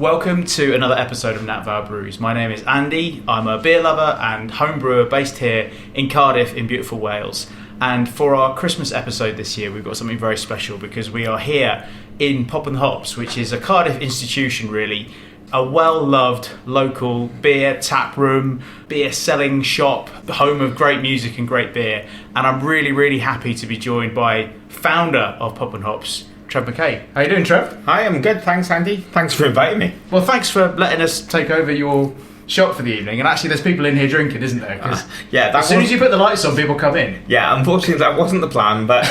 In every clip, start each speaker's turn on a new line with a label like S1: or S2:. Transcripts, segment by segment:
S1: Welcome to another episode of Endeavour Brews. My name is Andy. I'm a beer lover and home brewer based here in Cardiff in beautiful Wales. And for our Christmas episode this year, we've got something very special because we are here in Hops, which is a Cardiff institution really, a well-loved local beer tap room, beer selling shop, the home of great music and great beer. And I'm really happy to be joined by founder of Hops, Trev McCabe. How you doing, Trev?
S2: Hi, I'm good. Thanks, Andy. Thanks for inviting me.
S1: Well, thanks for letting us take over your shop for the evening. And actually, there's people in here drinking, isn't there? As soon as you put the lights on, people come in.
S2: Yeah, unfortunately, that wasn't the plan. But,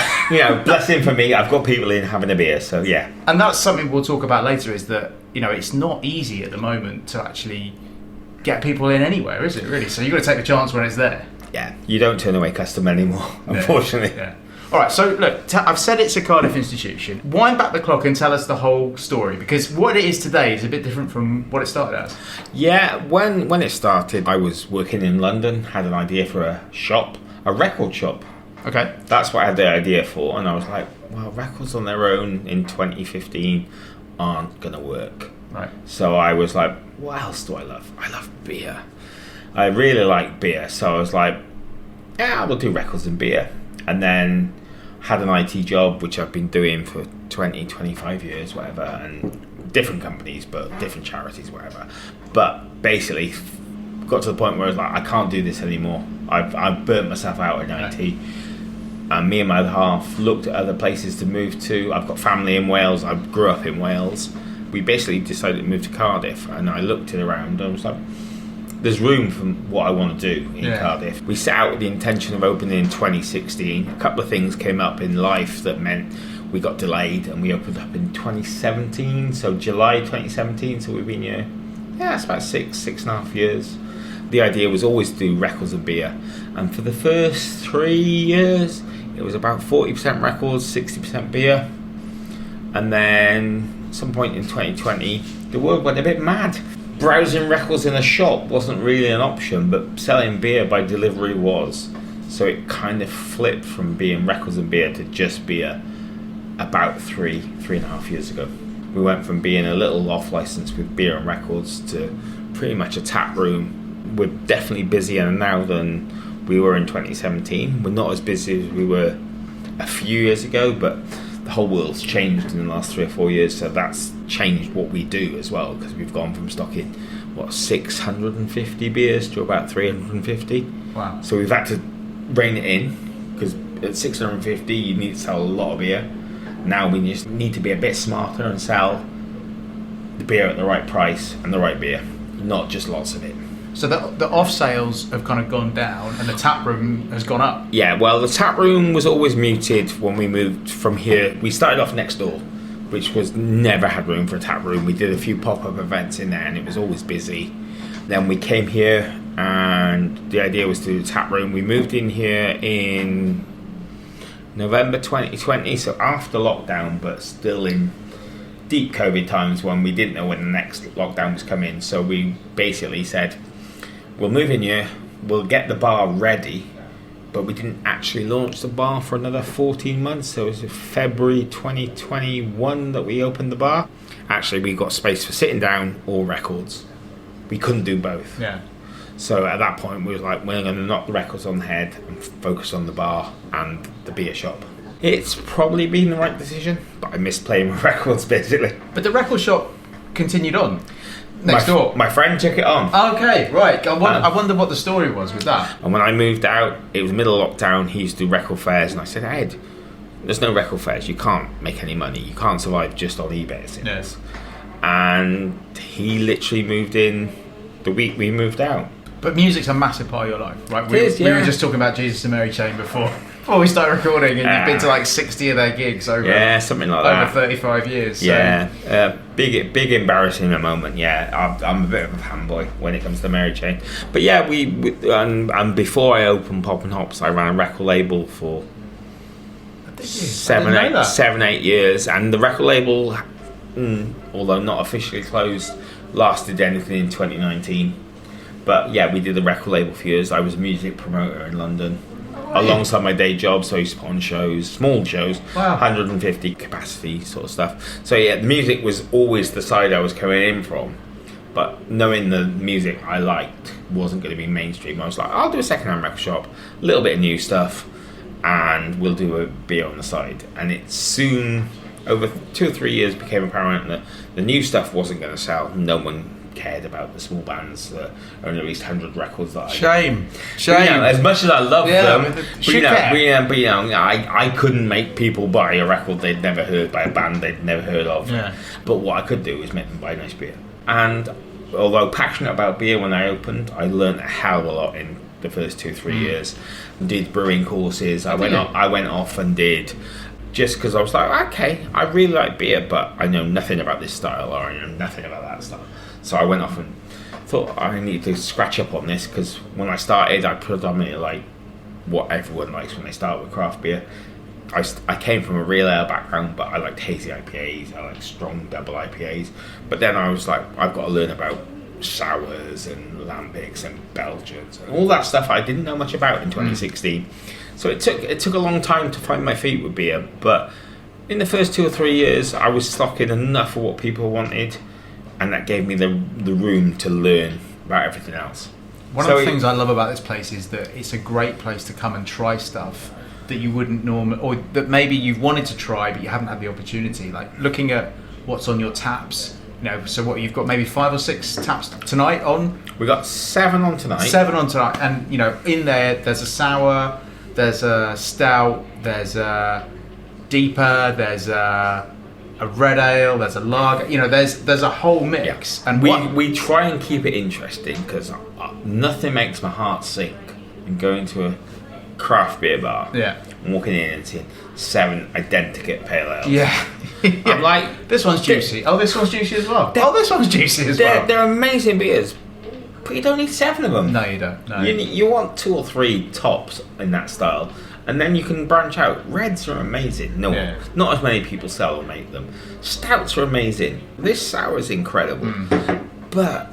S2: blessing for me, I've got people in having a beer. So, yeah.
S1: And that's something we'll talk about later, is that, it's not easy at the moment to actually get people in anywhere, is it, really? So you've got to take the chance when it's there.
S2: Yeah, you don't turn away customer anymore, unfortunately.
S1: Yeah. All right, so look, I've said it's a Cardiff institution. Wind back the clock and tell us the whole story, because what it is today is a bit different from what it started as.
S2: Yeah, when it started, I was working in London, had an idea for a shop, a record shop.
S1: Okay.
S2: That's what I had the idea for, and I was like, well, records on their own in 2015 aren't going to work.
S1: Right.
S2: So I was like, what else do I love? I love beer. I really like beer, so I was like, yeah, we'll do records and beer. And then had an IT job, which I've been doing for 20, 25 years, whatever, and different companies, but different charities, whatever. But basically got to the point where I was like, I can't do this anymore. I've burnt myself out in IT. And me and my other half looked at other places to move to. I've got family in Wales. I grew up in Wales. We basically decided to move to Cardiff, and I looked it around and I was like, there's room for what I want to do in Cardiff. We set out with the intention of opening in 2016. A couple of things came up in life that meant we got delayed, and we opened up in 2017, so July 2017, so we've been here, it's about six and a half years. The idea was always to do records and beer, and for the first 3 years, it was about 40% records, 60% beer, and then at some point in 2020, the world went a bit mad. Browsing records in a shop wasn't really an option, but selling beer by delivery was. So it kind of flipped from being records and beer to just beer about three and a half years ago. We went from being a little off license with beer and records to pretty much a tap room. We're definitely busier now than we were in 2017. We're not as busy as we were a few years ago, but the whole world's changed in the last 3 or 4 years, so that's changed what we do as well, because we've gone from stocking 650 beers to about 350.
S1: Wow.
S2: So we've had to rein it in, because at 650 you need to sell a lot of beer. Now we just need to be a bit smarter and sell the beer at the right price and the right beer, not just lots of it.
S1: So the off sales have kind of gone down and the tap room has gone up.
S2: Yeah, well, the tap room was always muted when we moved from here. We started off next door, which was never had room for a tap room. We did a few pop-up events in there and it was always busy. Then we came here and the idea was to do a tap room. We moved in here in November 2020, so after lockdown, but still in deep COVID times when we didn't know when the next lockdown was coming. So we basically said, we'll move in here, we'll get the bar ready, but we didn't actually launch the bar for another 14 months. So it was February 2021 that we opened the bar. Actually, we got space for sitting down or records. We couldn't do both.
S1: Yeah.
S2: So at that point, we were like, we're going to knock the records on the head and focus on the bar and the beer shop. It's probably been the right decision, but I miss playing with records, basically.
S1: But the record shop continued on next door.
S2: My friend took it on.
S1: Okay, right. I wonder what the story was with that.
S2: And when I moved out, it was middle of lockdown, he used to do record fairs, and I said, Ed, there's no record fairs, you can't make any money, you can't survive just on eBay.
S1: Yes.
S2: And he literally moved in the week we moved out.
S1: But music's a massive part of your life, right? We were just talking about Jesus and Mary Chain before we started recording, and you've been to like 60 of their gigs over
S2: something like that.
S1: Over 35 years. So.
S2: Yeah, big embarrassing moment. Yeah, I'm a bit of a fanboy when it comes to Mary Chain. But yeah, we and before I opened Pop and Hops, I ran a record label for 7-8 years, and the record label, although not officially closed, lasted anything in 2019. But yeah, we did the record label for years. I was a music promoter in London. alongside my day job. So I used to put on shows, small shows,
S1: Wow.
S2: 150 capacity sort of stuff. So yeah, the music was always the side I was coming in from. But knowing the music I liked wasn't going to be mainstream, I was like, I'll do a second-hand record shop, a little bit of new stuff, and we'll do a beer on the side. And it soon, over 2 or 3 years, became apparent that the new stuff wasn't going to sell. No one cared about the small bands that only released 100 records that
S1: Shame.
S2: But, as much as I love them,
S1: care.
S2: I couldn't make people buy a record they'd never heard by a band they'd never heard of.
S1: Yeah.
S2: But what I could do is make them buy nice beer. And although passionate about beer when I opened, I learned a hell of a lot in the first 2-3 years. Did brewing courses. I went off and did, just because I was like, okay, I really like beer, but I know nothing about this style, or I know nothing about that style. So I went off and thought I need to scratch up on this, because when I started, I predominantly like what everyone likes when they start with craft beer. I came from a real ale background, but I liked hazy IPAs, I liked strong double IPAs. But then I was like, I've got to learn about sours and lambics and Belgians and all that stuff I didn't know much about in 2016. So it took a long time to find my feet with beer, but in the first 2 or 3 years, I was stocking enough of what people wanted, and that gave me the room to learn about everything else.
S1: One of the things I love about this place is that it's a great place to come and try stuff that you wouldn't normally, or that maybe you've wanted to try but you haven't had the opportunity. Like looking at what's on your taps, so what you've got, maybe 5 or 6 taps tonight on.
S2: We got 7 on tonight.
S1: 7 on tonight, and in there's a sour, there's a stout, there's a deeper, there's a red ale, there's a lager. There's a whole mix, and
S2: we try and keep it interesting, because nothing makes my heart sink than going to a craft beer bar and walking in and seeing 7 identical pale ales. I'm like,
S1: this one's juicy. Oh, this one's juicy as well. Oh, this one's juicy as well.
S2: They're amazing beers, but you don't need 7 of them.
S1: No, you don't. No.
S2: You want 2 or 3 tops in that style, and then you can branch out. Reds are amazing. Not as many people sell or make them. Stouts are amazing. This sour is incredible. But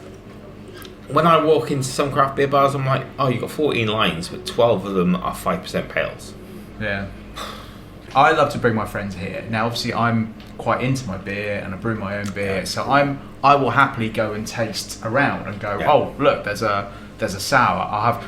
S2: when I walk into some craft beer bars, I'm like, oh, you've got 14 lines, but 12 of them are 5% pales.
S1: Yeah. I love to bring my friends here. Now, obviously, I'm quite into my beer, and I brew my own beer, so I will happily go and taste around and go, oh, look, there's a sour. I'll have,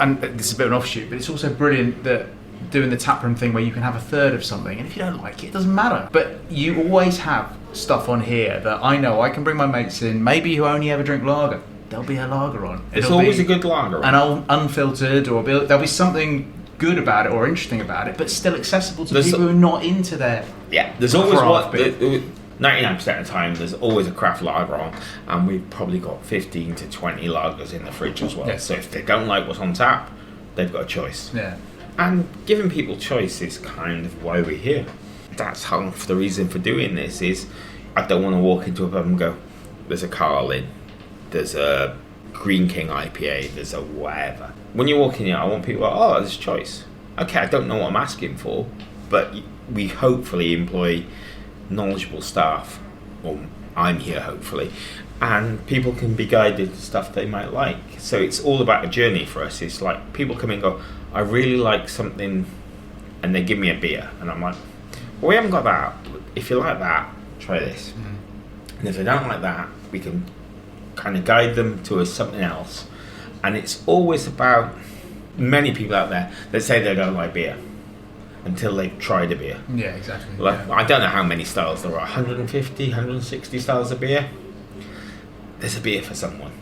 S1: and this is a bit of an offshoot, but it's also brilliant that doing the taproom thing where you can have a third of something, and if you don't like it, it doesn't matter. But you always have stuff on here that I know I can bring my mates in, maybe who only ever drink lager. There'll be a lager on.
S2: There's always a good lager on.
S1: And unfiltered, or there'll be something good about it or interesting about it, but still accessible to people who are not into their
S2: there's always 99% of the time there's always a craft lager on, and we've probably got 15 to 20 lagers in the fridge as well. So if they don't like what's on tap, they've got a choice. And giving people choice is kind of why we're here. That's half the reason for doing this. Is I don't want to walk into a pub and go, there's a Carlin, there's a Green King IPA, there's a whatever. When you walk in here, I want people like, oh, there's choice. Okay, I don't know what I'm asking for, but we hopefully employ knowledgeable staff, or I'm here hopefully, and people can be guided to stuff they might like. So it's all about a journey for us. It's like people come in and go, I really like something, and they give me a beer, and I'm like, well, we haven't got that. If you like that, try this. And if they don't like that, we can kind of guide them to something else. And it's always about many people out there that say they don't like beer until they've tried a beer.
S1: Yeah, exactly.
S2: I don't know how many styles there are, 150, 160 styles of beer. There's a beer for someone.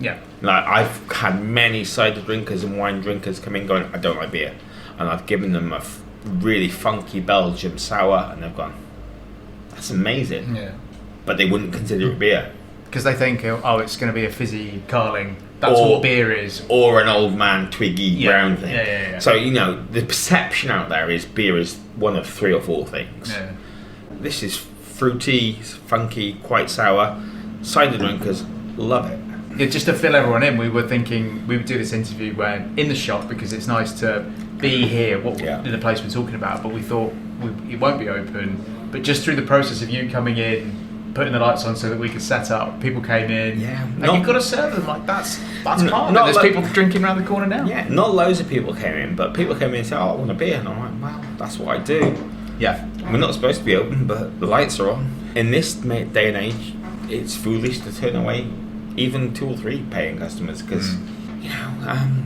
S2: Like, I've had many cider drinkers and wine drinkers come in going, I don't like beer, and I've given them a really funky Belgian sour, and they've gone, that's amazing. But they wouldn't consider it beer
S1: because they think, oh, it's going to be a fizzy Carling. That's what beer is,
S2: or an old man twiggy brown thing. So the perception out there is beer is one of 3 or 4 things. This is fruity, funky, quite sour. Cider drinkers love it.
S1: Just to fill everyone in, we were thinking we would do this interview when in the shop, because it's nice to be here. What in the place we're talking about, but we thought it won't be open. But just through the process of you coming in, putting the lights on so that we could set up. People came in, and you've got to serve them. Like that's part of it. There's people drinking around the corner now.
S2: Yeah, not loads of people came in, but people came in and said, "Oh, I want a beer," and I'm like, "Well, that's what I do."
S1: Yeah,
S2: we're not supposed to be open, but the lights are on. In this day and age, it's foolish to turn away even 2 or 3 paying customers because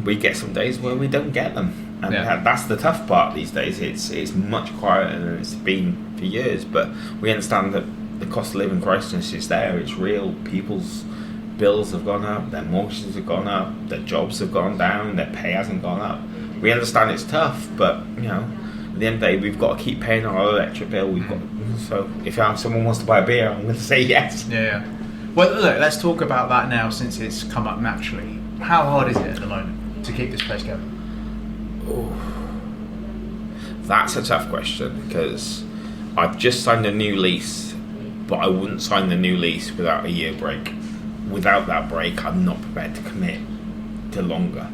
S2: we get some days where we don't get them, and that's the tough part these days. It's much quieter than it's been for years, but we understand that the cost of living crisis is there. It's real. People's bills have gone up, their mortgages have gone up, their jobs have gone down, their pay hasn't gone up. We understand it's tough, but at the end of the day, we've got to keep paying our electric bill. So if someone wants to buy a beer, I'm going to say yes.
S1: Yeah. Well, look, let's talk about that now since it's come up naturally. How hard is it at the moment to keep this place going?
S2: Oh, that's a tough question because I've just signed a new lease, but I wouldn't sign the new lease without a year break. Without that break, I'm not prepared to commit to longer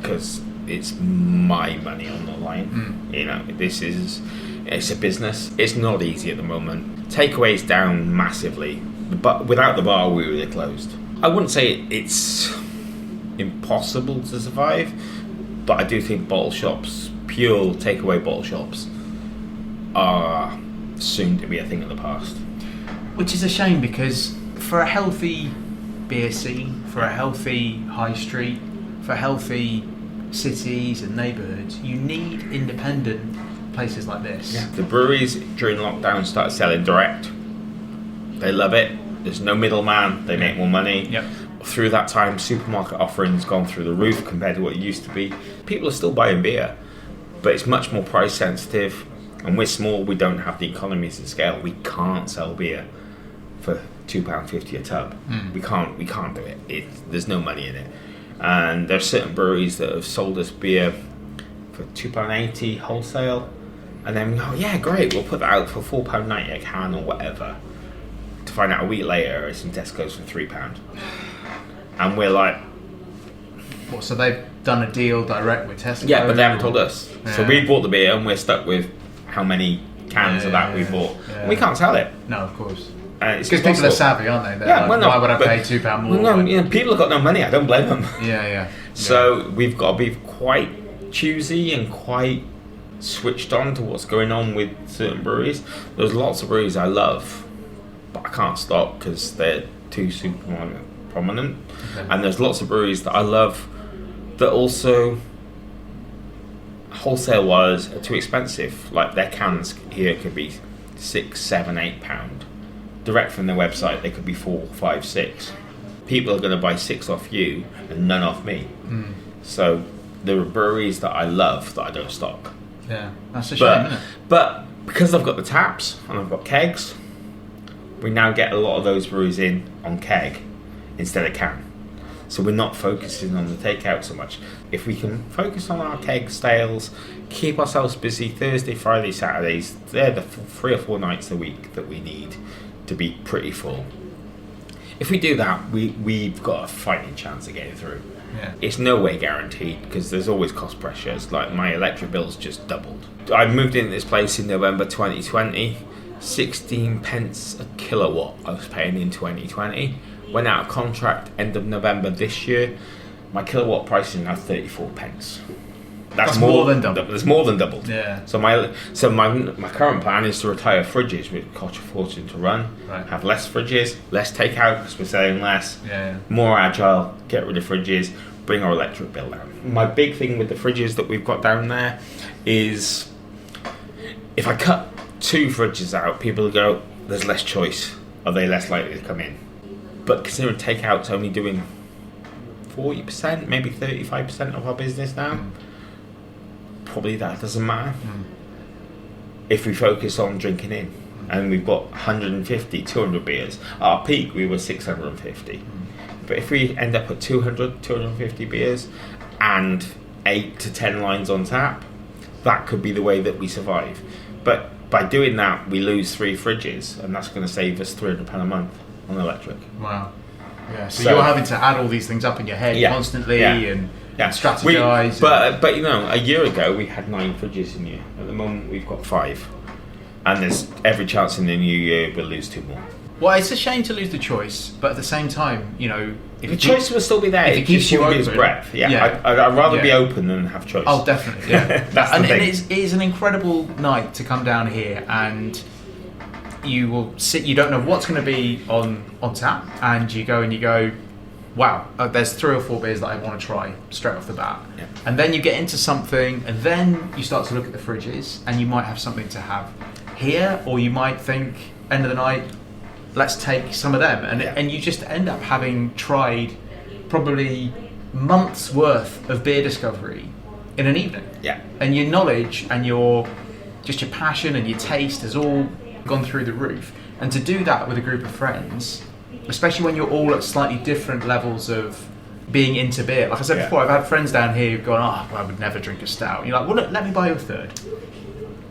S2: because it's my money on the line. It's a business. It's not easy at the moment. Takeaway's down massively, but without the bar, we would have closed. I wouldn't say it's impossible to survive, but I do think bottle shops, pure takeaway bottle shops, are soon to be a thing of the past.
S1: Which is a shame because for a healthy beer scene, for a healthy high street, for healthy cities and neighbourhoods, you need independent places like this.
S2: Yeah. The breweries during lockdown started selling direct. They love it. There's no middleman. They make more money.
S1: Yep.
S2: Through that time, supermarket offerings gone through the roof compared to what it used to be. People are still buying beer, but it's much more price sensitive. And we're small. We don't have the economies of scale. We can't sell beer for £2.50 a tub. We can't do it. There's no money in it. And there are certain breweries that have sold us beer for £2.80 wholesale, and then we go, yeah, great, we'll put that out for £4.90 a can or whatever. To find out a week later, it's in Tesco's for £3, and we're like,
S1: what? So they've done a deal direct with Tesco?
S2: Yeah, but they haven't told us.
S1: Yeah.
S2: So we bought the beer, and we're stuck with how many cans of that we bought. Yeah. We can't sell it.
S1: No, of course.
S2: Because
S1: people are savvy, aren't they? They're why would I pay £2 more?
S2: No, people have got no money. I don't blame them.
S1: Yeah.
S2: So we've got to be quite choosy and quite switched on to what's going on with certain breweries. There's lots of breweries I love, but I can't stop because they're too super prominent. Okay. And there's lots of breweries that I love that also wholesale wise are too expensive. Like their cans here could be £6, £7, £8. Direct from their website, they could be 4, 5, 6. People are going to buy 6 off you and none off me. So there are breweries that I love that I don't stock.
S1: Yeah, that's a shame, isn't it?
S2: But because I've got the taps and I've got kegs, we now get a lot of those breweries in on keg instead of can. So we're not focusing on the takeout so much. If we can focus on our keg sales, keep ourselves busy Thursday, Friday, Saturdays, they're the 3 or 4 nights a week that we need to be pretty full. If we do that, we've got a fighting chance of getting through.
S1: Yeah.
S2: It's no way guaranteed because there's always cost pressures. Like my electric bill's just doubled. I moved into this place in November 2020. 16 pence a kilowatt I was paying in 2020. Went out of contract end of November this year. My kilowatt price is now 34 pence.
S1: That's more than double.
S2: That's more than doubled.
S1: Yeah.
S2: So my current plan is to retire fridges, which cost a fortune to run.
S1: Right.
S2: Have less fridges, less takeout because we're selling less.
S1: Yeah.
S2: More agile. Get rid of fridges. Bring our electric bill down. My big thing with the fridges that we've got down there is if I cut 2 fridges out, people will go, "There's less choice. Are they less likely to come in?" But considering takeout's only doing 40%, maybe 35% of our business now. Probably that doesn't matter if we focus on drinking in, and we've got 150, 200 beers. At our peak we were 650, but if we end up at 200, 250 beers and 8 to 10 lines on tap, that could be the way that we survive. But by doing that we lose 3 fridges, and that's going to save us £300 a month on electric.
S1: Wow. Yeah, so you're having to add all these things up in your head constantly and strategize.
S2: But a year ago we had 9 fridges in here. At the moment we've got 5, and there's every chance in the new year we'll lose 2 more.
S1: Well, it's a shame to lose the choice, but at the same time, you know, if
S2: the choice will still be there.
S1: If it keeps you
S2: open, breath. I'd rather be open than have choice.
S1: Oh, definitely. Yeah,
S2: That's the thing.
S1: And it is an incredible night to come down here, and you will sit. You don't know what's going to be on tap, and you go, wow, there's 3 or 4 beers that I want to try straight off the bat.
S2: Yeah.
S1: And then you get into something, and then you start to look at the fridges, and you might have something to have here, or you might think, end of the night, let's take some of them. And you just end up having tried probably months worth of beer discovery in an evening.
S2: Yeah.
S1: And your knowledge and your passion and your taste has all gone through the roof. And to do that with a group of friends, especially when you're all at slightly different levels of being into beer. Like I said before, I've had friends down here who've gone, well, I would never drink a stout. And you're like, well, look, let me buy you a third.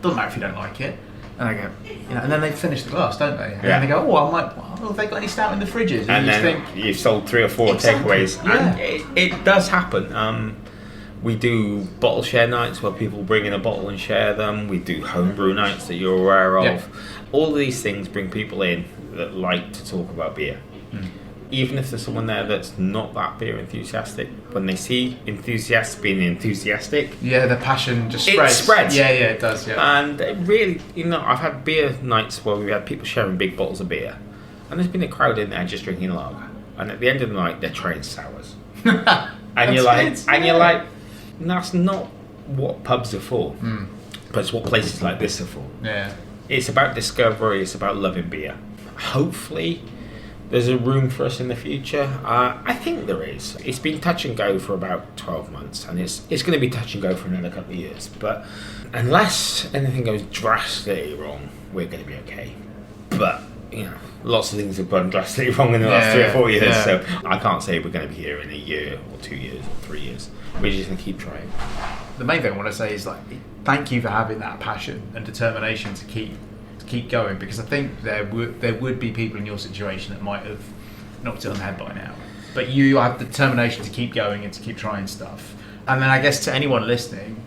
S1: Doesn't matter if you don't like it. And I go, and then they finish the glass, don't they? And then they go, have they got any stout in the fridges?
S2: And
S1: you
S2: then
S1: think,
S2: you've sold 3 or 4 takeaways.
S1: Yeah.
S2: And it does happen. We do bottle share nights where people bring in a bottle and share them. We do homebrew nights that you're aware of.
S1: Yeah.
S2: All of these things bring people in that like to talk about beer. Even if there's someone there that's not that beer enthusiastic, when they see enthusiasts being enthusiastic,
S1: the passion just spreads.
S2: It spreads.
S1: Yeah, it does. Yeah.
S2: And it really, I've had beer nights where we've had people sharing big bottles of beer, and there's been a crowd in there just drinking lager, and at the end of the night they're trying sours, and you're like, that's not what pubs are for, but it's what places like this are for.
S1: Yeah.
S2: It's about discovery. It's about loving beer. Hopefully, there's a room for us in the future. I think there is. It's been touch and go for about 12 months, and it's going to be touch and go for another couple of years. But unless anything goes drastically wrong, we're going to be okay. But lots of things have gone drastically wrong in the last 3 or 4 years.
S1: Yeah.
S2: So I can't say we're going to be here in a year or 2 years or 3 years. We're just going to keep trying.
S1: The main thing I want to say is thank you for having that passion and determination to keep going, because I think there would be people in your situation that might have knocked it on the head by now, but you have the determination to keep going and to keep trying stuff. And then I guess to anyone listening,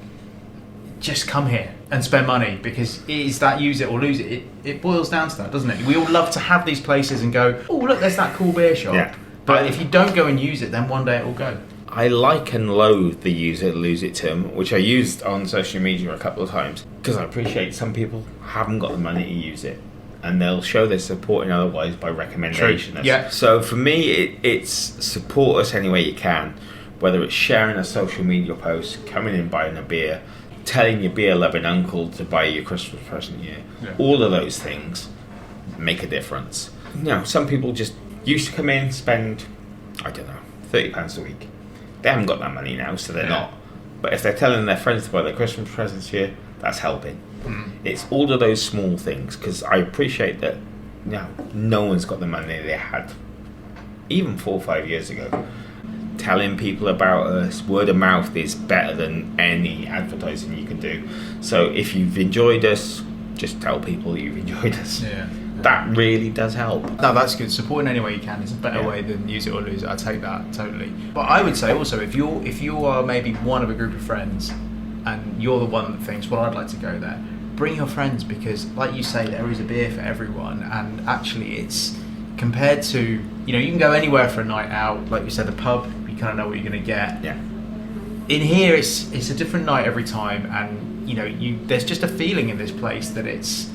S1: just come here and spend money, because it is that use it or lose it. It boils down to that, doesn't it? We all love to have these places and go, oh look, there's that cool beer shop, but if you don't go and use it, then one day it will go.
S2: I like and loathe the use it, lose it term, which I used on social media a couple of times, because I appreciate some people haven't got the money to use it, and they'll show their support in other ways by recommendation.
S1: True. Yeah.
S2: So for me, it's support us any way you can, whether it's sharing a social media post, coming in buying a beer, telling your beer loving uncle to buy your Christmas present here. Yeah. All of those things make a difference. Some people just used to come in, spend, I don't know, £30 a week. They haven't got that money now, so they're not. But if they're telling their friends to buy their Christmas presents here, that's helping. It's all of those small things, because I appreciate that no one's got the money they had even 4 or 5 years ago. Telling people about us, word of mouth is better than any advertising you can do. So if you've enjoyed us, just tell people you've enjoyed us.
S1: Yeah.
S2: That really does help.
S1: No, that's good. Support in any way you can is a better way than use it or lose it. I take that totally. But I would say also, if you are maybe one of a group of friends and you're the one that thinks, well, I'd like to go there, bring your friends, because like you say, there is a beer for everyone, and actually it's compared to, you can go anywhere for a night out. Like you said, the pub, you kind of know what you're going to get.
S2: Yeah.
S1: In here, it's a different night every time, and there's just a feeling in this place that it's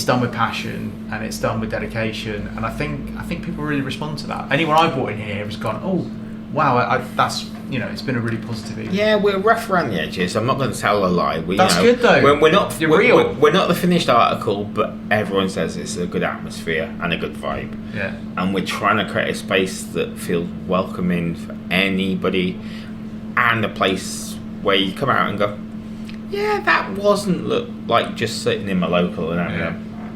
S1: done with passion and it's done with dedication, and I think people really respond to that. Anyone I brought in here has gone, oh wow, that's it's been a really positive evening.
S2: Yeah, we're rough around the edges. I'm not going to tell a lie.
S1: That's good though.
S2: We're not.
S1: You're real.
S2: We're not the finished article, but everyone says it's a good atmosphere and a good vibe.
S1: Yeah.
S2: And we're trying to create a space that feels welcoming for anybody, and a place where you come out and go, yeah, that wasn't like just sitting in my local and having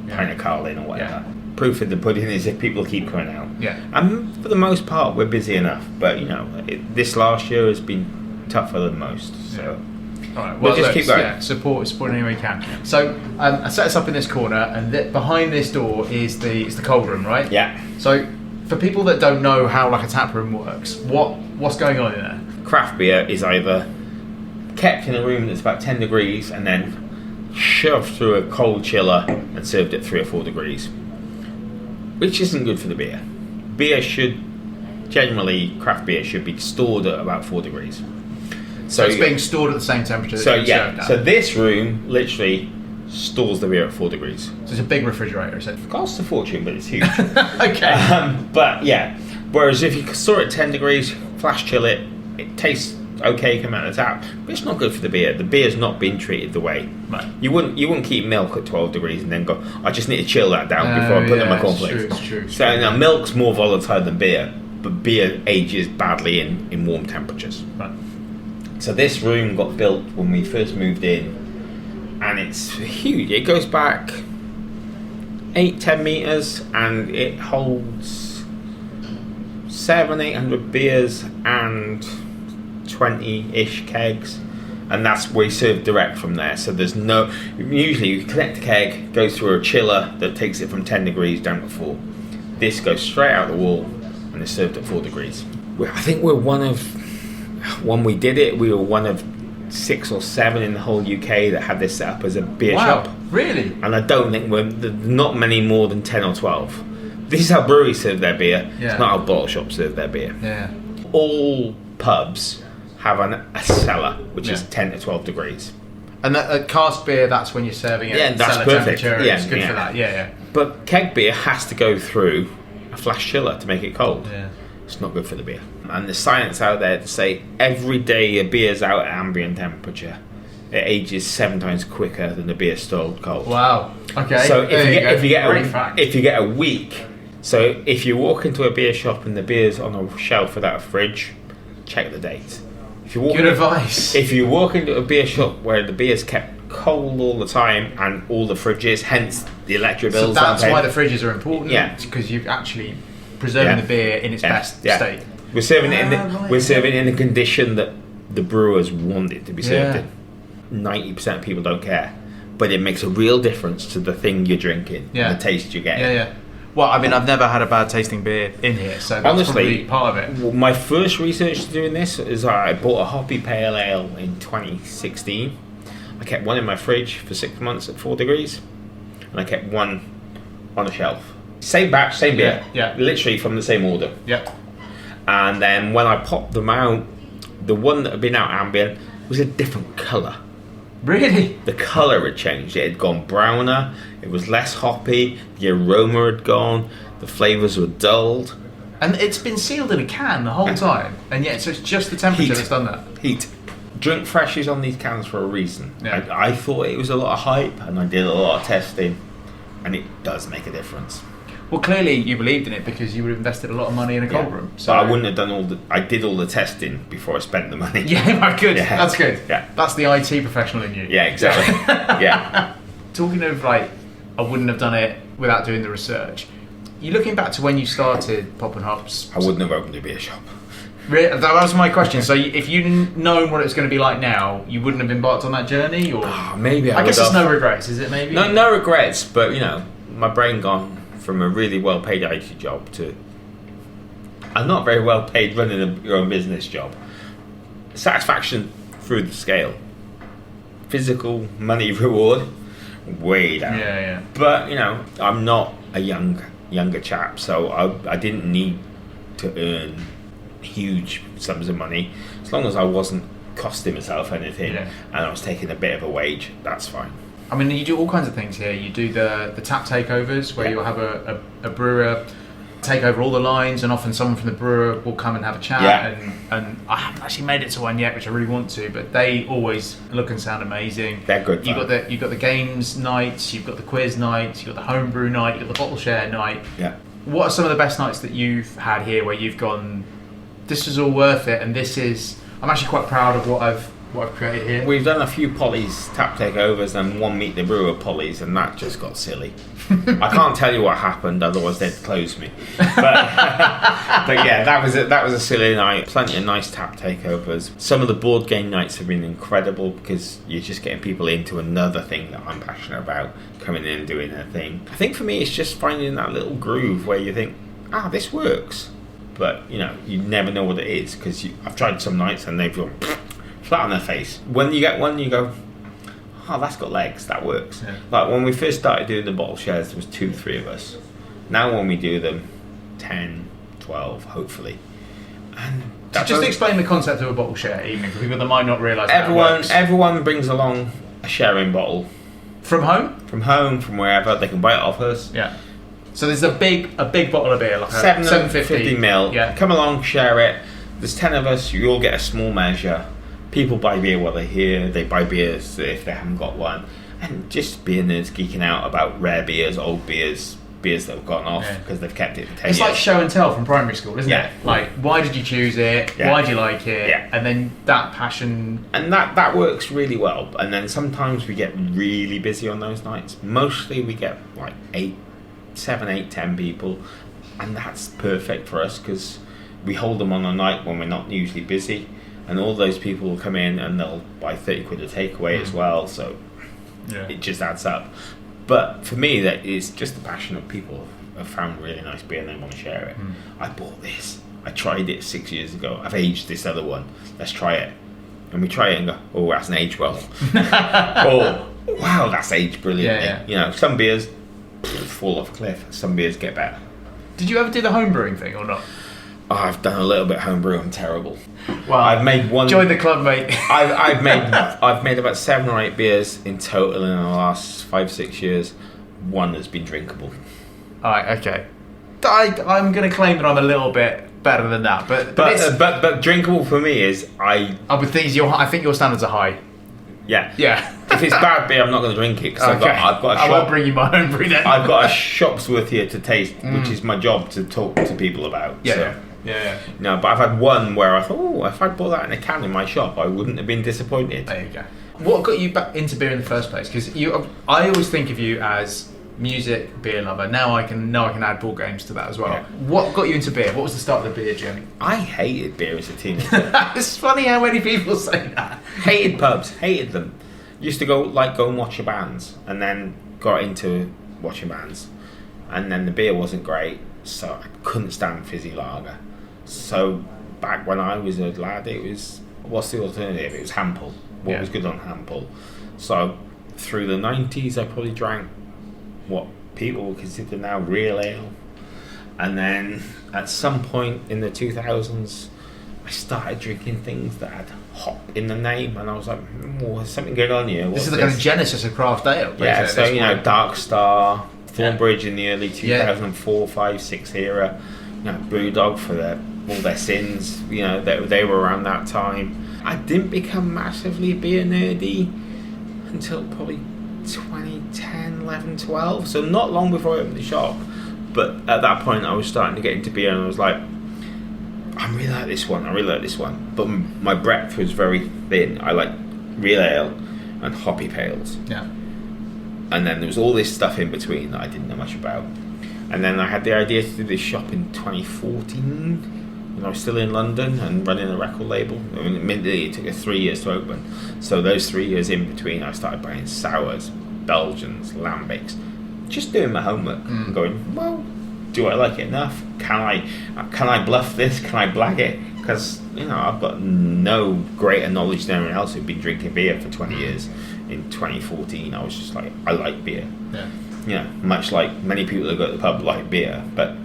S2: a pint of Carlin or whatever. Yeah. Proof in the pudding is if people keep coming out.
S1: Yeah.
S2: And for the most part, we're busy enough. But this last year has been tougher than most. So
S1: all right. Well,
S2: just keep going.
S1: Yeah, support any way you can. So I set us up in this corner, and behind this door is the cold room, right?
S2: Yeah.
S1: So for people that don't know how a tap room works, what's going on in there?
S2: Craft beer is either kept in a room that's about 10 degrees and then shoved through a cold chiller and served at 3 or 4 degrees. which isn't good for the beer. Craft beer should be stored at about 4 degrees.
S1: So it's being stored at the same temperature that
S2: so
S1: you served at.
S2: So this room literally stores the beer at 4 degrees.
S1: So it's a big refrigerator, is it?
S2: It costs a fortune, but it's huge.
S1: Okay.
S2: But yeah, whereas if you store it at 10 degrees, flash chill it, it tastes okay, come out of the tap, but it's not good for the beer. The beer's not been treated the way.
S1: Right.
S2: You wouldn't keep milk at 12 degrees and then go, I just need to chill that down before I put it in my cornflakes.
S1: It's true.
S2: So now milk's more volatile than beer, but beer ages badly in warm temperatures.
S1: Right.
S2: So this room got built when we first moved in, and it's huge. It goes back 8-10 meters, and it holds 700-800 beers and 20-ish kegs, and that's where we serve direct from there. So there's no, usually you collect a keg, goes through a chiller that takes it from 10 degrees down to 4. This goes straight out the wall and is served at 4 degrees. I think when we did it, we were one of 6 or 7 in the whole UK that had this set up as a beer shop.
S1: Really?
S2: And I don't think there's not many more than 10 or 12. This is how breweries serve their beer.
S1: Yeah.
S2: It's not how bottle shops serve their beer.
S1: Yeah.
S2: All pubs have a cellar, which is 10 to 12 degrees.
S1: And that cask beer, that's when you're serving it.
S2: Yeah, that's
S1: cellar
S2: perfect.
S1: temperature,
S2: Yeah,
S1: it's good
S2: yeah.
S1: for that. Yeah.
S2: But keg beer has to go through a flash chiller to make it cold.
S1: Yeah.
S2: It's not good for the beer. And there's science out there to say every day a beer's out at ambient temperature, it ages 7 times quicker than the beer stored cold.
S1: Wow. Okay.
S2: So if you get a week, so if you walk into a beer shop and the beer's on a shelf without a fridge, check the date.
S1: Good advice.
S2: If you walk into a beer shop where the beer's kept cold all the time and all the fridges, hence the electric bills.
S1: So that's why the fridges are important.
S2: Yeah.
S1: Because you're actually preserving the beer in its best state.
S2: We're serving it in the condition that the brewers want it to be served in. 90% of people don't care, but it makes a real difference to the thing you're drinking, the taste you get.
S1: Yeah. Well, I mean, I've never had a bad tasting beer in here, so that's
S2: honestly
S1: probably part of it.
S2: My first research to doing this is I bought a hoppy pale ale in 2016. I kept one in my fridge for 6 months at 4 degrees, and I kept one on a shelf. Same batch, same beer, literally from the same order.
S1: Yep.
S2: And then when I popped them out, the one that had been out ambient was a different colour.
S1: Really?
S2: The colour had changed. It had gone browner, it was less hoppy, the aroma had gone, the flavours were dulled.
S1: And it's been sealed in a can the whole time, and yet so it's just the temperature that's done that.
S2: Heat. Drink fresh is on these cans for a reason.
S1: Yeah.
S2: I thought it was a lot of hype, and I did a lot of testing, and it does make a difference.
S1: Well, clearly you believed in it because you would have invested a lot of money in a cold room.
S2: So I wouldn't have done I did all the testing before I spent the money.
S1: Yeah, good. Yeah. That's good.
S2: Yeah.
S1: That's the IT professional in you.
S2: Yeah, exactly. Yeah.
S1: Talking of I wouldn't have done it without doing the research. You're looking back to when you started Pop and Hops.
S2: I wouldn't have opened a beer shop.
S1: Really? That was my question. So if you'd known what it was going to be like now, you wouldn't have embarked on that journey? Or
S2: maybe
S1: I guess there's no regrets, is it maybe?
S2: No regrets, but my brain gone from a really well paid IT job to a not very well paid running your own business job. Satisfaction through the scale. Physical money reward, way down.
S1: Yeah.
S2: But I'm not a younger chap, so I didn't need to earn huge sums of money. As long as I wasn't costing myself anything and I was taking a bit of a wage, that's fine.
S1: I mean, you do all kinds of things here. You do the tap takeovers where you'll have a brewer take over all the lines, and often someone from the brewer will come and have a chat. And I haven't actually made it to one yet, which I really want to, but they always look and sound amazing.
S2: They're good.
S1: You've got the games nights, you've got the quiz nights, you've got the homebrew night, you've got the bottle share night.
S2: Yeah.
S1: What are some of the best nights that you've had here where you've gone, this is all worth it, and I'm actually quite proud of what I've created here?
S2: We've done a few Polly's tap takeovers and one Meet the Brewer Polly's, and that just got silly. I can't tell you what happened, otherwise they'd close me. But yeah, that was a silly night. Plenty of nice tap takeovers. Some of the board game nights have been incredible because you're just getting people into another thing that I'm passionate about, coming in and doing their thing. I think for me it's just finding that little groove where you think, this works. But you never know what it is because I've tried some nights and they've gone flat on their face. When you get one, you go, that's got legs, that works.
S1: Yeah.
S2: Like when we first started doing the bottle shares, there was 2-3 of us, Now when we do them, 10, 12, hopefully. And
S1: So just explain the concept of a bottle share evening for people that might not realise how it works.
S2: Everyone brings along a sharing bottle.
S1: From home?
S2: From home, from wherever. They can buy it off us.
S1: Yeah. So there's a big bottle of beer, like
S2: 750 ml.
S1: Yeah.
S2: Come along, share it. There's 10 of us. You all get a small measure. People buy beer while they're here. They buy beers if they haven't got one. And just beer nerds geeking out about rare beers, old beers that have gone off because they've kept it for 10 years.
S1: It's like show and tell from primary school, isn't
S2: Yeah.
S1: it? Like, why did you choose it?
S2: Yeah.
S1: Why do you like it?
S2: Yeah.
S1: And then that passion.
S2: And that works really well. And then sometimes we get really busy on those nights. Mostly we get like 7, 8, 10 people. And that's perfect for us because we hold them on a night when we're not usually busy. And all those people will come in and they'll buy 30 quid a takeaway as well. So it just adds up. But for me, that is just the passion of people have found really nice beer and they want to share it. I bought this. I tried it 6 years ago. I've aged this other one. Let's try it. And we try it and go, oh, that's an aged well. Oh, wow, that's aged brilliantly.
S1: Yeah.
S2: You know, some beers fall off a cliff. Some beers get better.
S1: Did you ever do the home brewing thing or not?
S2: Oh, I've done a little bit of homebrew. I'm terrible.
S1: Well,
S2: I've made one.
S1: Join the club, mate.
S2: I've made about 7 or 8 beers in total in the last 5, 6 years. One that's been drinkable.
S1: Alright, okay. I'm going to claim that I'm a little bit better than that,
S2: but drinkable for me is I
S1: think your standards are high.
S2: Yeah.
S1: If
S2: it's bad beer, I'm not going to drink it because I've got a shop.
S1: I won't bring you my home brew then.
S2: I've got a shop's worth here to taste, which is my job to talk to people about.
S1: Yeah.
S2: No, but I've had one where I thought, oh, if I bought that in a can in my shop, I wouldn't have been disappointed.
S1: There you go. What got you back into beer in the first place? Because I always think of you as music, beer lover. Now I can add board games to that as well. Yeah. What got you into beer? What was the start of the beer journey?
S2: I hated beer as a teenager.
S1: It's funny how many people say that.
S2: Hated pubs, hated them. Used to go and watch your bands, and then got into watching bands, and then the beer wasn't great, so I couldn't stand fizzy lager. So back when I was a lad, it was, what's the alternative? It was Hample. What was good on Hample? So through the 90s, I probably drank what people would consider now real ale, and then at some point in the 2000s, I started drinking things that had hop in the name, and I was like, there's something going on here.
S1: This is the kind of genesis of craft ale.
S2: Yeah, so Dark Star, Thornbridge in the early 2004, 5, 6 era, Brewdog for all their sins, they were around that time. I didn't become massively beer nerdy until probably 2010, 11, 12, so not long before I opened the shop. But at that point I was starting to get into beer, and I was like, I really like this one. But my breadth was very thin. I like real ale and hoppy pales.
S1: Yeah.
S2: And then there was all this stuff in between that I didn't know much about. And then I had the idea to do this shop in 2014 when I was still in London and running a record label. I mean, admittedly, it took us 3 years to open. So those 3 years in between, I started buying sours, Belgians, lambics, just doing my homework and going, well, do I like it enough? Can I bluff this? Can I blag it? Because I've got no greater knowledge than anyone else who'd been drinking beer for 20 years. In 2014, I was just like, I like beer.
S1: Yeah.
S2: Much like many people that go to the pub like beer, but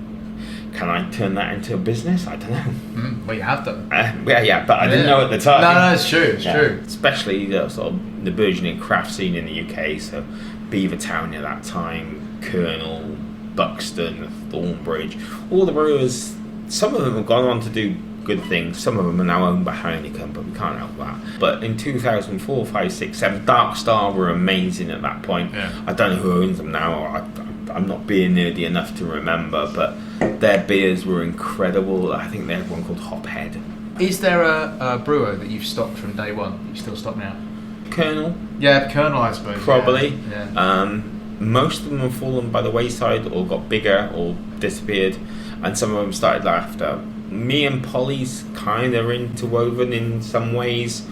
S2: can I turn that into a business? I don't know.
S1: Well, you have done.
S2: But I didn't know at the time.
S1: No, it's true. It's true.
S2: Especially sort of the burgeoning craft scene in the UK. So Beavertown at that time, Colonel, Buxton, Thornbridge, all the brewers. Some of them have gone on to do good things. Some of them are now owned by Heineken, but we can't help that. But in 2004, 5, 6, 7, Dark Star were amazing at that point.
S1: Yeah.
S2: I don't know who owns them now. I'm not beer nerdy enough to remember, but their beers were incredible. I think they had one called Hophead.
S1: Is there a brewer that you've stocked from day one that you still stock now?
S2: Colonel.
S1: Yeah, Colonel, I suppose.
S2: Probably.
S1: Yeah.
S2: Most of them have fallen by the wayside or got bigger or disappeared, and some of them started after. Me and Polly's kind of interwoven in some ways.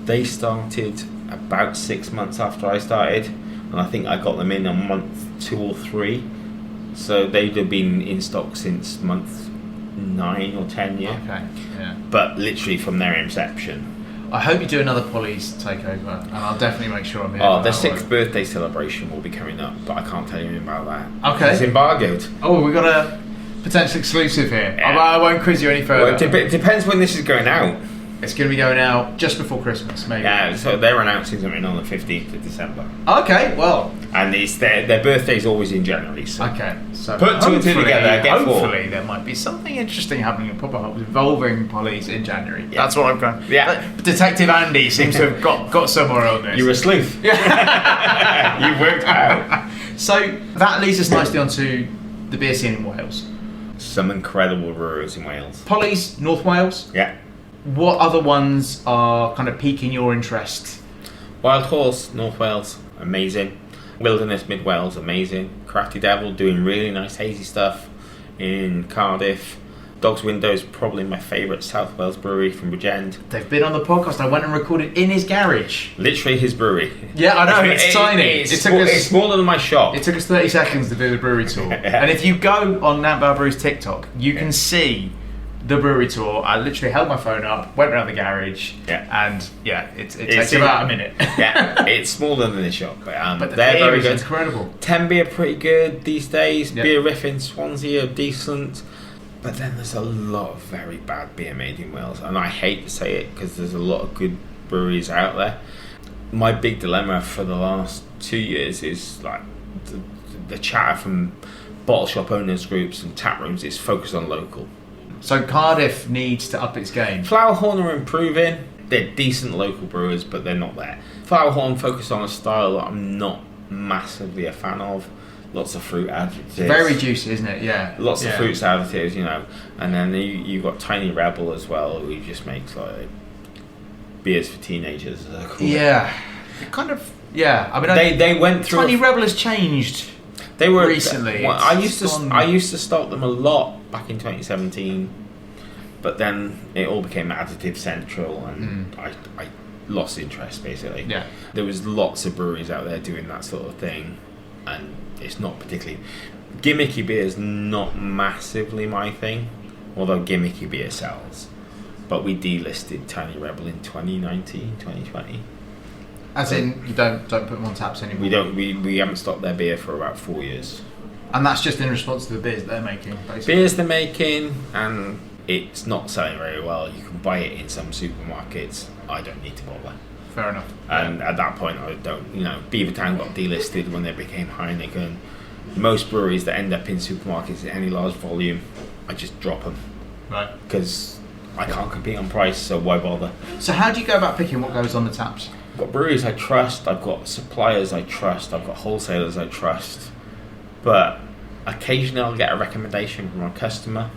S2: They started about 6 months after I started, and I think I got them in on month 2 or 3. So they'd have been in stock since month 9 or 10, yeah.
S1: Okay, yeah.
S2: But literally from their inception.
S1: I hope you do another Polly's takeover, and I'll definitely make sure I'm here.
S2: Oh, their 6th birthday celebration will be coming up, but I can't tell you anything about that.
S1: Okay.
S2: It's embargoed.
S1: Oh, we've got a potential exclusive here.
S2: Yeah.
S1: I won't quiz you any further.
S2: Well, it depends when this is going out.
S1: It's going to be going out just before Christmas, maybe.
S2: Yeah, so they're announcing something on the 15th of December.
S1: Okay, well.
S2: And it's their birthday's always in January. So
S1: Okay, so
S2: put 2 and 2 together, get 4.
S1: Hopefully there might be something interesting happening at Pop Up involving Polly's in January.
S2: Yeah.
S1: That's what I've got.
S2: Yeah.
S1: Detective Andy seems to have got somewhere on this.
S2: You're a sleuth.
S1: Yeah.
S2: You've worked out.
S1: So that leads us nicely onto the beer scene in Wales.
S2: Some incredible breweries in Wales.
S1: Polly's, North Wales.
S2: Yeah.
S1: What other ones are kind of piquing your interest?
S2: Wild Horse, North Wales, amazing. Wilderness, Mid Wales, amazing. Crafty Devil doing really nice hazy stuff in Cardiff. Dog's Windows, probably my favourite South Wales brewery from Bridgend.
S1: They've been on the podcast. I went and recorded in his garage.
S2: Literally his brewery.
S1: Yeah, I know, it's tiny.
S2: It's smaller than my shop.
S1: It took us 30 seconds to do the brewery tour.
S2: Yeah.
S1: And if you go on Nat Val Brew's TikTok, you can see the brewery tour. I literally held my phone up, went around the garage, and it takes about a minute.
S2: Yeah, it's smaller than the shop, but
S1: the
S2: they're
S1: beer
S2: very
S1: is
S2: good.
S1: incredible.
S2: Tenby are pretty good these days.
S1: Yeah.
S2: Beer Riff in Swansea are decent. But then there's a lot of very bad beer made in Wales, and I hate to say it because there's a lot of good breweries out there. My big dilemma for the last 2 years is like the chatter from bottle shop owners groups and tap rooms is focused on local.
S1: So Cardiff needs to up its game.
S2: Flowerhorn are improving. They're decent local brewers, but they're not there. Flowerhorn focus on a style that I'm not massively a fan of. Lots of fruit additives.
S1: Very juicy, isn't it? Yeah.
S2: Lots of fruits additives, you know. And then you've got Tiny Rebel as well, who just makes like beers for teenagers.
S1: Yeah. Kind of. Yeah. I mean,
S2: they went through.
S1: Tiny Rebel has changed.
S2: They were
S1: recently.
S2: Well, I used to stock them a lot back in 2017, but then it all became additive central, and I lost interest basically.
S1: Yeah.
S2: There was lots of breweries out there doing that sort of thing, and it's not particularly gimmicky beer is not massively my thing, although gimmicky beer sells. But we delisted Tiny Rebel in 2019, 2020.
S1: As in, you don't put them on taps anymore.
S2: We don't. We haven't stocked their beer for about 4 years.
S1: And that's just in response to the beers they're making, basically.
S2: Beers they're making, and it's not selling very well. You can buy it in some supermarkets. I don't need to bother.
S1: Fair enough.
S2: And at that point, I don't. You know, Beavertown got delisted when they became Heineken. Most breweries that end up in supermarkets in any large volume, I just drop them.
S1: Right.
S2: Because I can't compete on price, so why bother?
S1: So how do you go about picking what goes on the taps?
S2: I've got breweries I trust, I've got suppliers I trust, I've got wholesalers I trust, but occasionally I'll get a recommendation from a customer,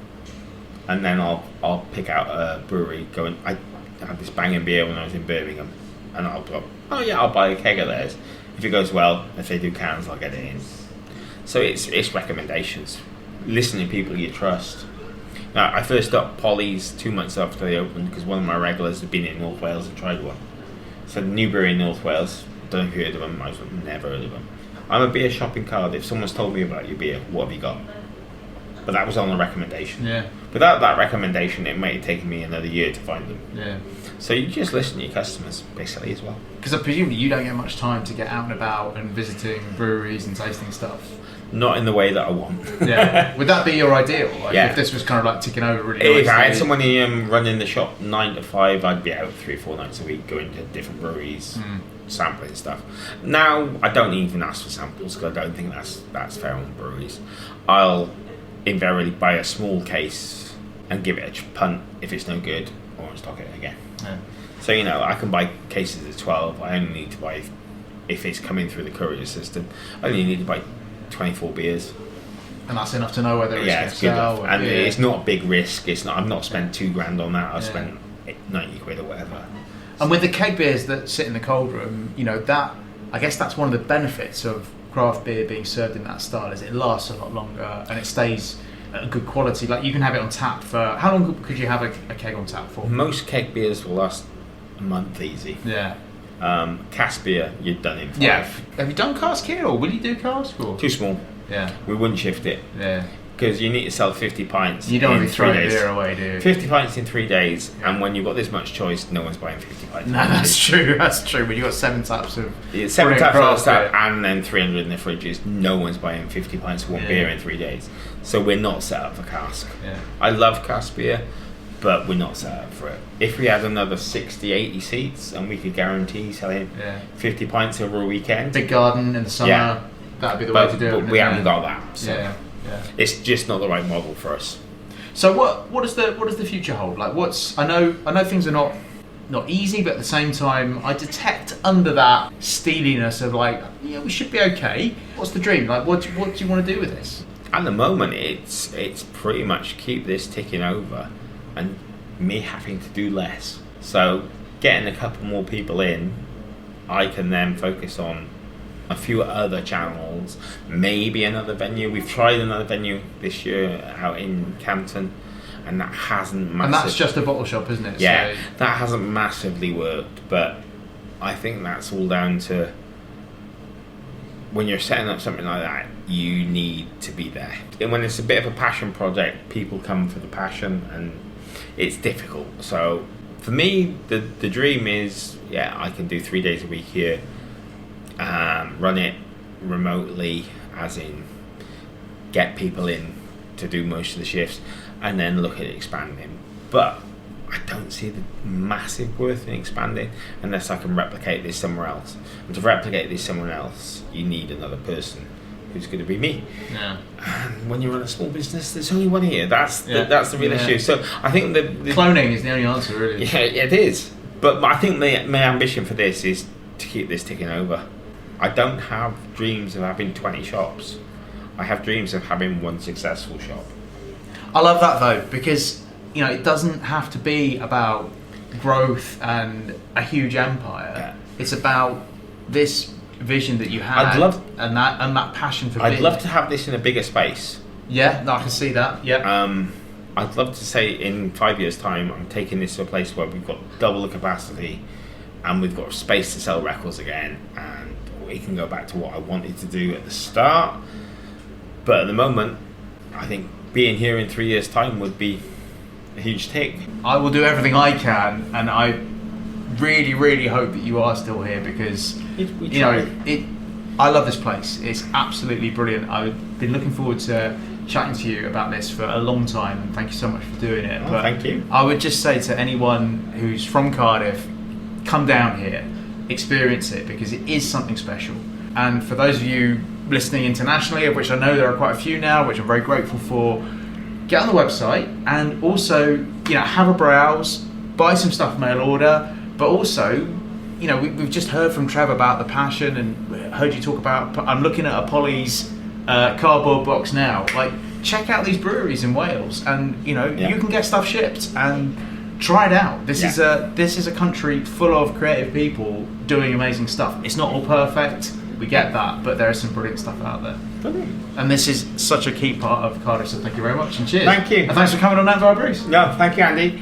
S2: and then I'll pick out a brewery going, I had this banging beer when I was in Birmingham, and I'll go, oh yeah, I'll buy a keg of theirs. If it goes well, if they do cans, I'll get it in. So it's recommendations, listening to people you trust. Now, I first up Polly's 2 months after they opened because one of my regulars had been in North Wales and tried one. So Newbury in North Wales, don't know if you heard of them, I've never heard of them. I'm a beer shop in Cardiff, someone's told me about your beer, what have you got? But that was on a recommendation.
S1: Yeah.
S2: Without that recommendation, it may have taken me another year to find them.
S1: Yeah.
S2: So you just listen to your customers, basically, as well.
S1: Because I presume you don't get much time to get out and about and visiting breweries and tasting stuff.
S2: Not in the way that I want.
S1: Yeah. Would that be your ideal? Like
S2: Yeah.
S1: If this was kind of like ticking over really nicely?
S2: If I had someone running the shop 9 to 5, I'd be out 3 or 4 nights a week going to different breweries, sampling stuff. Now, I don't even ask for samples because I don't think that's fair on breweries. I'll invariably buy a small case and give it a punt if it's no good, or stock it again.
S1: Yeah.
S2: So, you know, I can buy cases of 12. I only need to buy, if it's coming through the courier system, I only need to buy 24 beers.
S1: And that's enough to know whether it's
S2: it's good enough. And
S1: yeah.
S2: it's not a big risk. It's not. I've not spent £2,000 on that. I've
S1: Yeah.
S2: spent 90 quid or whatever.
S1: And with the keg beers that sit in the cold room, you know, that I guess that's one of the benefits of craft beer being served in that style is it lasts a lot longer and it stays at a good quality. Like you can have it on tap for how long could you have a keg on tap for?
S2: Most keg beers will last a month easy.
S1: Yeah.
S2: Cask beer, you're done in 5.
S1: Yeah. Have you done cask here or will you do cask or?
S2: Too small.
S1: Yeah.
S2: We wouldn't shift it.
S1: Yeah.
S2: because you need to sell 50 pints.
S1: You don't want to
S2: in
S1: be throwing
S2: 3 days.
S1: beer away, do you?
S2: 50 pints in 3 days, and when you've got this much choice, no one's buying 50 pints.
S1: No, that's true. That's true. When you've got 7 types of
S2: 7 types of stuff,
S1: beer.
S2: and then 300 in the fridges, no one's buying 50 pints of one beer in 3 days. So we're not set up for cask.
S1: Yeah.
S2: I love cask beer, but we're not set up for it. If we had another 60, 80 seats, and we could guarantee selling 50 pints over a weekend,
S1: big garden in the summer, that'd be the way to do it.
S2: But we haven't got that. So
S1: Yeah.
S2: it's just not the right model for us.
S1: So what does the future hold? Like, I know things are not easy, but at the same time, I detect under that steeliness of like, yeah, we should be okay. What's the dream? Like, what do you want to do with this?
S2: At the moment, it's pretty much keep this ticking over, and me having to do less. So getting a couple more people in, I can then focus on a few other channels, maybe another venue. We've tried another venue this year out in Campton, and that hasn't massively...
S1: And that's just a bottle shop, isn't it?
S2: Yeah,
S1: so...
S2: that hasn't massively worked, but I think that's all down to when you're setting up something like that, you need to be there. And when it's a bit of a passion project, people come for the passion, and it's difficult. So for me, the dream is, I can do 3 days a week here, run it remotely, as in get people in to do most of the shifts, and then look at expanding. But I don't see the massive worth in expanding unless I can replicate this somewhere else. And to replicate this somewhere else, you need another person who's going to be me.
S1: Yeah.
S2: And when you run a small business, there's only one here. That's the real issue. So I think the
S1: cloning is the only answer, really.
S2: Yeah, it is. But I think my ambition for this is to keep this ticking over. I don't have dreams of having 20 shops. I have dreams of having one successful shop.
S1: I love that though, because it doesn't have to be about growth and a huge empire. Yeah. It's about this vision that you had, and that passion for.
S2: I'd love to have this in a bigger space.
S1: Yeah, no, I can see that. Yeah.
S2: I'd love to say in 5 years' time, I'm taking this to a place where we've got double the capacity, and we've got space to sell records again, and we can go back to what I wanted to do at the start. But at the moment, I think being here in 3 years' time would be a huge tick. I
S1: will do everything I can, and I really, really hope that you are still here, because I love this place. It's absolutely brilliant. I've been looking forward to chatting to you about this for a long time, and thank you so much for doing it.
S2: But thank you.
S1: I would just say to anyone who's from Cardiff, come down here, experience it, because it is something special. And for those of you listening internationally, of which I know there are quite a few now, which I'm very grateful for, get on the website and also have a browse, buy some stuff mail order, but also we've just heard from Trev about the passion, and heard you talk about, I'm looking at a Polly's cardboard box now. Like, check out these breweries in Wales, and you can get stuff shipped and try it out. This is a country full of creative people doing amazing stuff. It's not all perfect, we get that, but there is some brilliant stuff out there. Brilliant. And this is such a key part of Cardiff, so thank you very much, and cheers.
S2: Thank you.
S1: And thanks for coming on Endeavour Brews.
S2: No, thank you, Andy.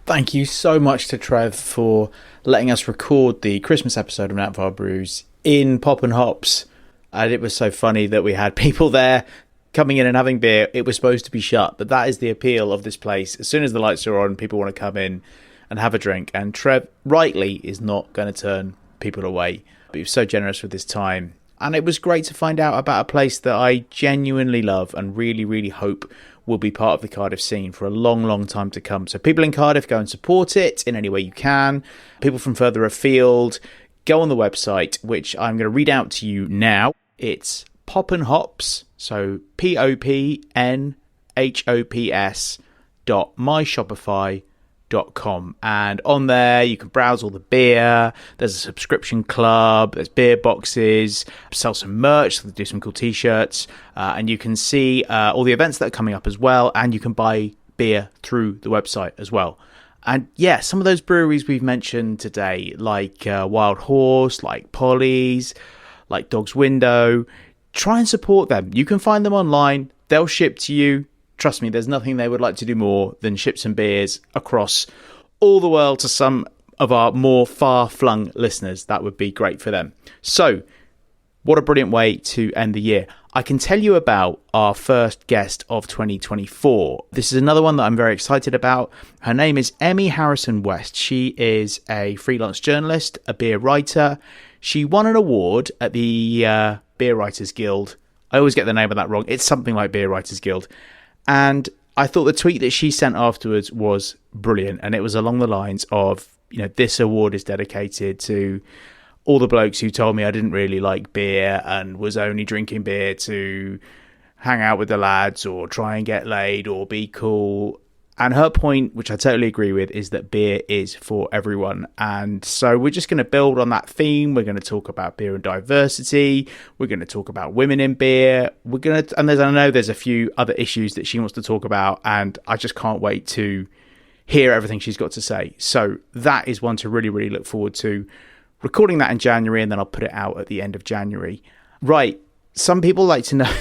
S1: Thank you so much to Trev for letting us record the Christmas episode of Endeavour Brews in Pop and Hops. And it was so funny that we had people there coming in and having beer. It was supposed to be shut, but that is the appeal of this place. As soon as the lights are on, people want to come in and have a drink. And Trev, rightly, is not going to turn people away. But he was so generous with his time. And it was great to find out about a place that I genuinely love and really, really hope will be part of the Cardiff scene for a long, long time to come. So people in Cardiff, go and support it in any way you can. People from further afield, go on the website, which I'm going to read out to you now. It's Pop and Hops, so popnhops.myshopify.com, and on there you can browse all the beer. There's a subscription club, there's beer boxes, sell some merch, so do some cool t-shirts, and you can see all the events that are coming up as well, and you can buy beer through the website as well. And yeah, some of those breweries we've mentioned today, like Wild Horse, like Polly's, like Dog's Window, try and support them. You can find them online, they'll ship to you. Trust me, there's nothing they would like to do more than ship some beers across all the world to some of our more far-flung listeners. That would be great for them. So, What a brilliant way to end the year. I can tell you about our first guest of 2024. This is another one that I'm very excited about. Her name is Emmy Harrison West. She is a freelance journalist, a beer writer. She won an award at the Beer Writers Guild. I always get the name of that wrong. It's something like Beer Writers Guild. And I thought the tweet that she sent afterwards was brilliant. And it was along the lines of, this award is dedicated to all the blokes who told me I didn't really like beer and was only drinking beer to hang out with the lads or try and get laid or be cool. And her point, which I totally agree with, is that beer is for everyone. And so we're just going to build on that theme. We're going to talk about beer and diversity. We're going to talk about women in beer. I know there's a few other issues that she wants to talk about, and I just can't wait to hear everything she's got to say. So that is one to really, really look forward to. Recording that in January, and then I'll put it out at the end of January. Right. Some people like to know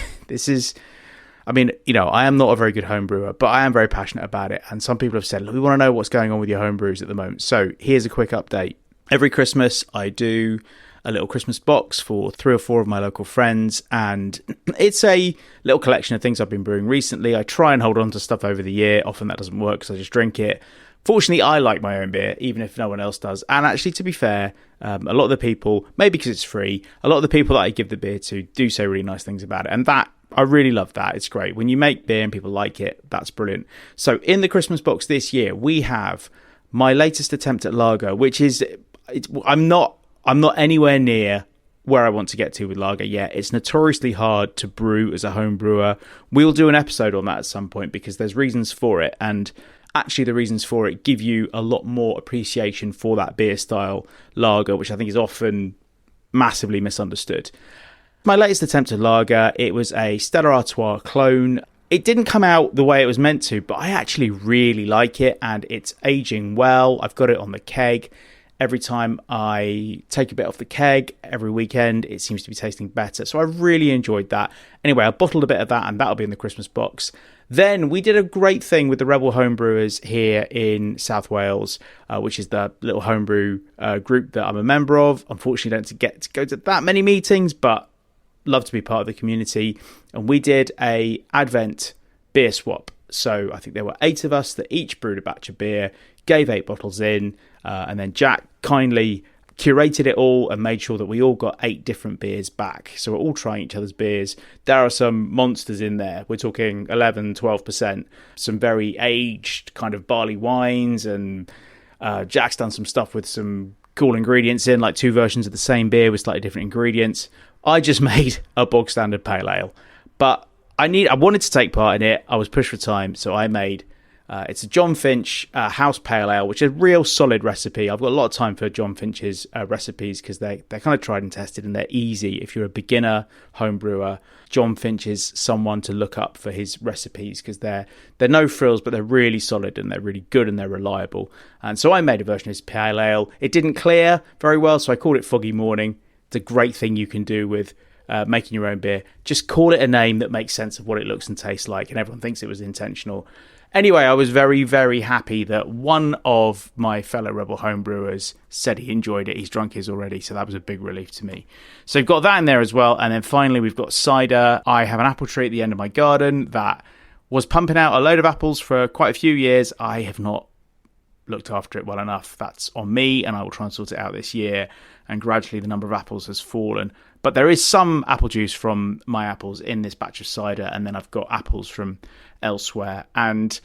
S1: I am not a very good home brewer, but I am very passionate about it. And some people have said, look, we want to know what's going on with your home brews at the moment. So here's a quick update. Every Christmas, I do a little Christmas box for 3 or 4 of my local friends. And it's a little collection of things I've been brewing recently. I try and hold on to stuff over the year. Often that doesn't work because I just drink it. Fortunately, I like my own beer, even if no one else does. And actually, to be fair, a lot of the people, maybe because it's free, a lot of the people that I give the beer to do say really nice things about it. And that, I really love that. It's great. When you make beer and people like it, that's brilliant. So in the Christmas box this year, we have my latest attempt at lager, which is, I'm not anywhere near where I want to get to with lager yet. It's notoriously hard to brew as a home brewer. We'll do an episode on that at some point because there's reasons for it. And actually the reasons for it give you a lot more appreciation for that beer style lager, which I think is often massively misunderstood. My latest attempt at lager, it was a Stella Artois clone. It didn't come out the way it was meant to, but I actually really like it and it's aging well. I've got it on the keg. Every time I take a bit off the keg, every weekend, it seems to be tasting better. So I really enjoyed that. Anyway, I bottled a bit of that and that'll be in the Christmas box. Then we did a great thing with the Rebel Homebrewers here in South Wales, which is the little homebrew group that I'm a member of. Unfortunately, don't get to go to that many meetings, but love to be part of the community. And we did a Advent beer swap. So I think there were 8 of us that each brewed a batch of beer, gave 8 bottles in, and then Jack kindly curated it all and made sure that we all got 8 different beers back. So we're all trying each other's beers. There are some monsters in there. We're talking 11, 12%. Some very aged kind of barley wines. And Jack's done some stuff with some cool ingredients in, like 2 versions of the same beer with slightly different ingredients. I just made a bog standard pale ale. But I wanted to take part in it. I was pushed for time. So I made... it's a John Finch house pale ale, which is a real solid recipe. I've got a lot of time for John Finch's recipes because they're kind of tried and tested and they're easy. If you're a beginner home brewer, John Finch is someone to look up for his recipes because they're no frills, but they're really solid and they're really good and they're reliable. And so I made a version of his pale ale. It didn't clear very well, so I called it Foggy Morning. It's a great thing you can do with making your own beer. Just call it a name that makes sense of what it looks and tastes like, and everyone thinks it was intentional. Anyway, I was very, very happy that one of my fellow Rebel homebrewers said he enjoyed it. He's drunk his already, so that was a big relief to me. So we've got that in there as well. And then finally, we've got cider. I have an apple tree at the end of my garden that was pumping out a load of apples for quite a few years. I have not looked after it well enough. That's on me, and I will try and sort it out this year. And gradually, the number of apples has fallen. But there is some apple juice from my apples in this batch of cider, and then I've got apples from elsewhere. And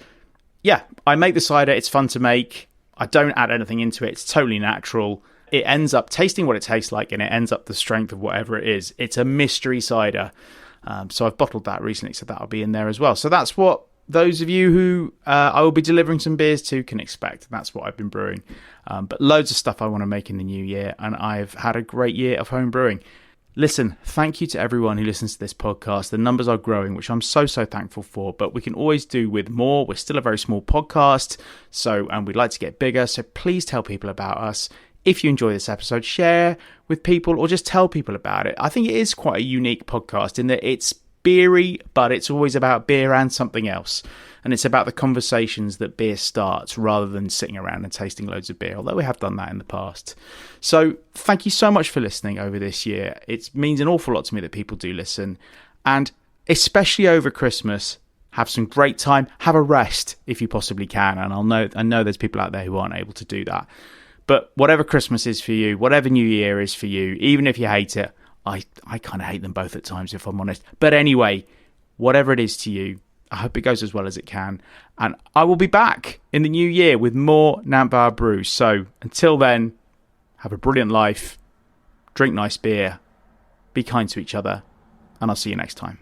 S1: yeah, I make the cider. It's fun to make. I don't add anything into it. It's totally natural. It ends up tasting what it tastes like, and it ends up the strength of whatever it is. It's a mystery cider. So I've bottled that recently, so that'll be in there as well. So that's what those of you who I will be delivering some beers to can expect. That's what I've been brewing. But loads of stuff I want to make in the new year, and I've had a great year of home brewing. Listen, thank you to everyone who listens to this podcast. The numbers are growing, which I'm so thankful for, but we can always do with more. We're still a very small podcast, and we'd like to get bigger. So please tell people about us. If you enjoy this episode, share with people or just tell people about it. I think it is quite a unique podcast in that it's beery, but it's always about beer and something else. And it's about the conversations that beer starts rather than sitting around and tasting loads of beer, although we have done that in the past. So thank you so much for listening over this year. It means an awful lot to me that people do listen. And especially over Christmas, have some great time. Have a rest if you possibly can. And I know there's people out there who aren't able to do that. But whatever Christmas is for you, whatever New Year is for you, even if you hate it, I kind of hate them both at times, if I'm honest. But anyway, whatever it is to you, I hope it goes as well as it can. And I will be back in the new year with more Nambar Brews. So until then, have a brilliant life, drink nice beer, be kind to each other, and I'll see you next time.